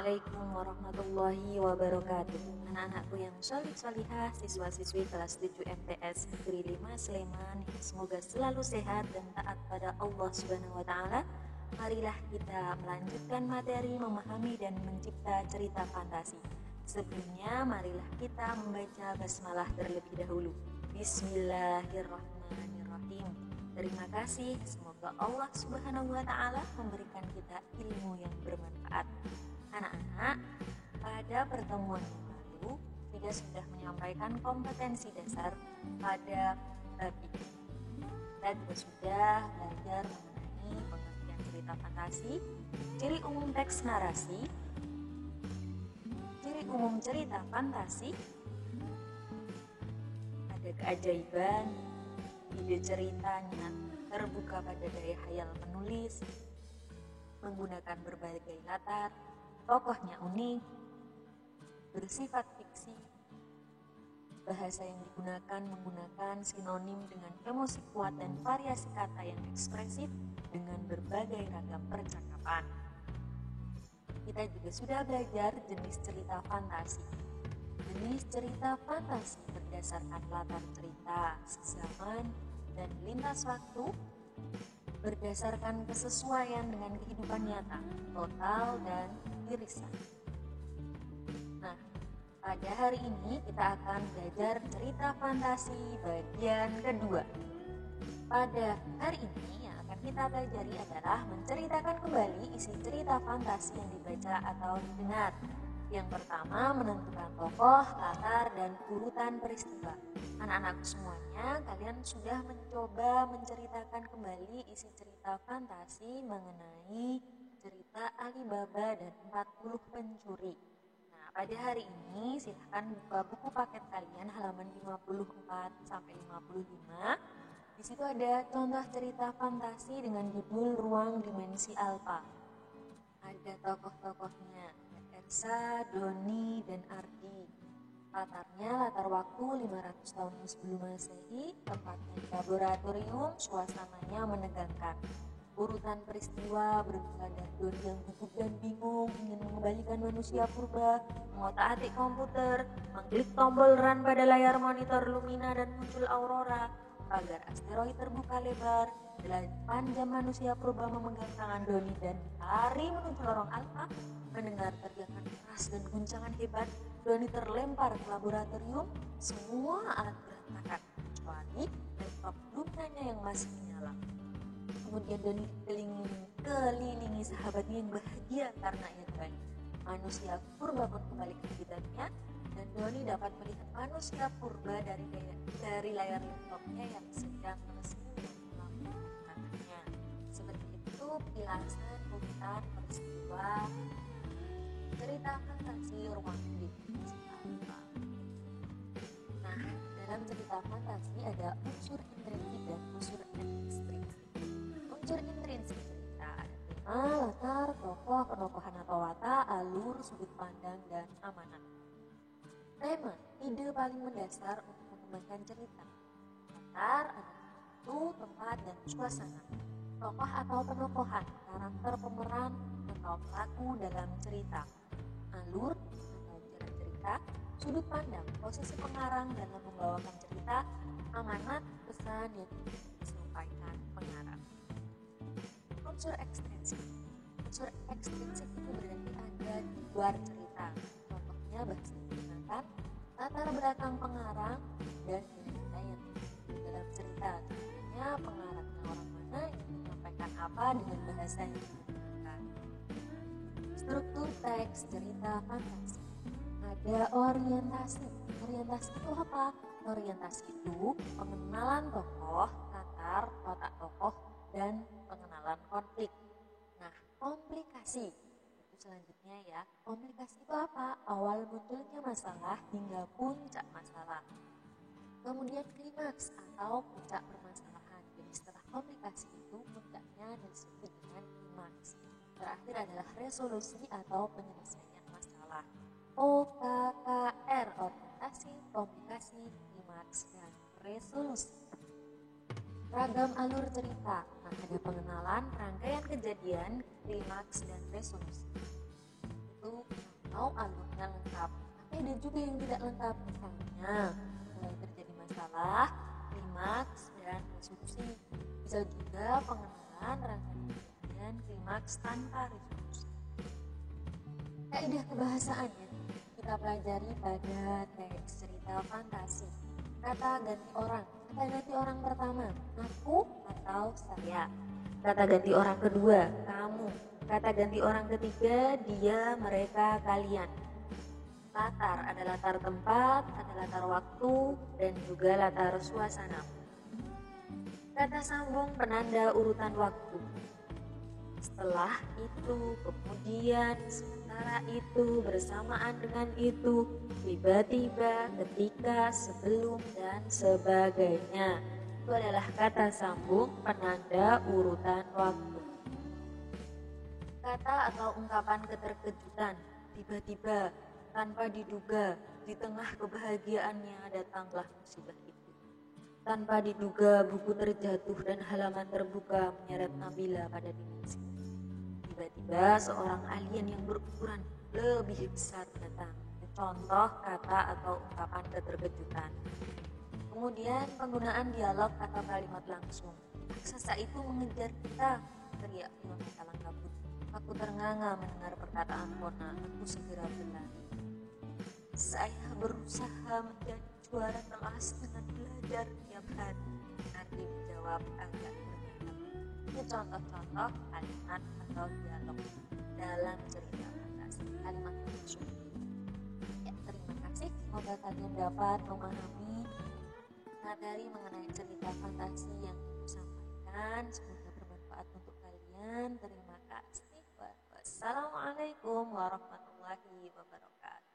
Assalamualaikum warahmatullahi wabarakatuh. Anak-anakku yang solih-solihah, siswa-siswi kelas 7 MTS Negeri 5 Sleman, semoga selalu sehat dan taat pada Allah Subhanahu wa taala. Marilah kita melanjutkan materi memahami dan mencipta cerita fantasi. Sebelumnya, marilah kita membaca basmalah terlebih dahulu. Bismillahirrahmanirrahim. Terima kasih, semoga Allah Subhanahu wa taala memberikan kita ilmu yang bermanfaat. Anak-anak, pada pertemuan yang lalu, Frida sudah menyampaikan kompetensi dasar pada bab ini. Kita juga sudah belajar mengenai pengertian cerita fantasi, ciri umum teks narasi, ciri umum cerita fantasi, ada keajaiban, ide ceritanya terbuka pada daya khayal penulis, menggunakan berbagai latar, tokohnya unik, bersifat fiksi, bahasa yang digunakan menggunakan sinonim dengan emosi kuat dan variasi kata yang ekspresif dengan berbagai ragam percakapan. Kita juga sudah belajar jenis cerita fantasi. Jenis cerita fantasi berdasarkan latar cerita, zaman, dan lintas waktu, berdasarkan kesesuaian dengan kehidupan nyata, total dan irisan. Nah, pada hari ini kita akan belajar cerita fantasi bagian kedua. Pada hari ini yang akan kita pelajari adalah menceritakan kembali isi cerita fantasi yang dibaca atau didengar. Yang pertama, menentukan tokoh, latar, dan urutan peristiwa. Anak-anakku semuanya, kalian sudah mencoba menceritakan kembali isi cerita fantasi mengenai cerita Alibaba dan 40 pencuri. Nah, pada hari ini silahkan buka buku paket kalian halaman 54 sampai 55. Di situ ada contoh cerita fantasi dengan judul Ruang Dimensi Alfa. Ada tokoh-tokohnya, Ersa, Doni, dan Ardi. Latarnya latar waktu 500 tahun sebelum Masehi, tempatnya di laboratorium, suasananya menegangkan. Urutan peristiwa bermula dari Doni yang gugup dan bingung, ingin mengembalikan manusia purba, mengotak-atik komputer, mengklik tombol run pada layar monitor Lumina dan muncul Aurora, agar asteroid terbuka lebar. 8 jam manusia purba memegang tangan Doni dan lari menuju lorong alfa. Mendengar teriakan keras dan guncangan hebat, Doni terlempar ke laboratorium. Semua alat berantakan, kecuali laptop Luminanya yang masih menyala. Kemudian Doni kelilingi sahabatnya yang bahagia karena ia kembali. Manusia purba pun kembali ke habitatnya, dan Doni dapat melihat manusia purba dari layar laptopnya yang sedang tersenyum dalam tangannya. Seperti itu penjelasan urutan peristiwa cerita fantasi Ruang Dimensi Alfa. Nah, dalam cerita fantasi ada unsur intrinsik dan unsur ekstrinsik. Unsur intrinsik cerita ada tema, latar, tokoh, penokohan atau watak, alur, sudut pandang, dan amanat. Tema, ide paling mendasar untuk mengembangkan cerita. Latar adalah waktu, tempat, dan suasana. Tokoh atau penokohan, karakter pemeran atau pelaku dalam cerita. Alur atau jalan cerita, sudut pandang, posisi pengarang dalam membawakan cerita, amanat, pesan yang disampaikan pengarang. Unsur ekstrinsik. Unsur ekstrinsik itu berarti ada di luar cerita. Contohnya bahasa yang digunakan, latar belakang pengarang, dan nilai-nilai yang dalam cerita. Contohnya pengarangnya orang mana, yang menyampaikan apa dengan bahasa yang digunakan. Struktur teks cerita fantasi. Ada orientasi. Orientasi itu apa? Orientasi itu pengenalan tokoh, latar, watak tokoh, dan pengenalan konflik. Nah, komplikasi itu selanjutnya ya. Komplikasi itu apa? Awal munculnya masalah hingga puncak masalah. Kemudian klimaks atau puncak permasalahan. Jadi setelah komplikasi itu puncaknya disebut dengan klimaks. Terakhir adalah resolusi atau penyelesaian masalah. OKKR, orientasi, komplikasi, klimaks, dan resolusi. Ragam alur cerita. Nah, ada pengenalan, rangkaian kejadian, klimaks, dan resolusi. itu kalau alurnya lengkap, tapi ada juga yang tidak lengkap. Misalnya mulai terjadi masalah, klimaks, dan resolusi. Bisa juga pengenalan, rangkaian, dan klimaks tanpa resolusi. Kaidah kebahasaannya kita pelajari pada teks cerita fantasi. Kata ganti orang. Kata ganti orang pertama, aku atau saya. Kata ganti orang kedua, kamu. Kata ganti orang ketiga, dia, mereka, kalian. Latar ada latar tempat, ada latar waktu, dan juga latar suasana. Kata sambung penanda urutan waktu. Setelah itu, kemudian, sementara itu, bersamaan dengan itu, tiba-tiba, ketika, sebelum, dan sebagainya. Itu adalah kata sambung penanda urutan waktu. Kata atau ungkapan keterkejutan, tiba-tiba, tanpa diduga, di tengah kebahagiaannya datanglah musibah itu. Tanpa diduga, buku terjatuh dan halaman terbuka menyeret Nabila pada dimensi. Tiba-tiba seorang alien yang berukuran lebih besar datang. Contoh kata atau ungkapan keterkejutan. Kemudian penggunaan dialog atau kalimat langsung. Raksasa itu mengejar kita, teriak Fiona dalam kabut. Aku ternganga mendengar perkataan Mona. Aku segera berlari. Saya berusaha menjadi juara kelas dengan belajar tiap hari. Nardi menjawab agak berkata. Itu contoh-contoh kalimat atau dialog dalam cerita fantasi. Kalimat langsung. Ya, terima kasih. Semoga kalian dapat memahami materi mengenai cerita fantasi yang aku sampaikan. Semoga bermanfaat untuk kalian. Terima kasih. Wassalamualaikum warahmatullahi wabarakatuh.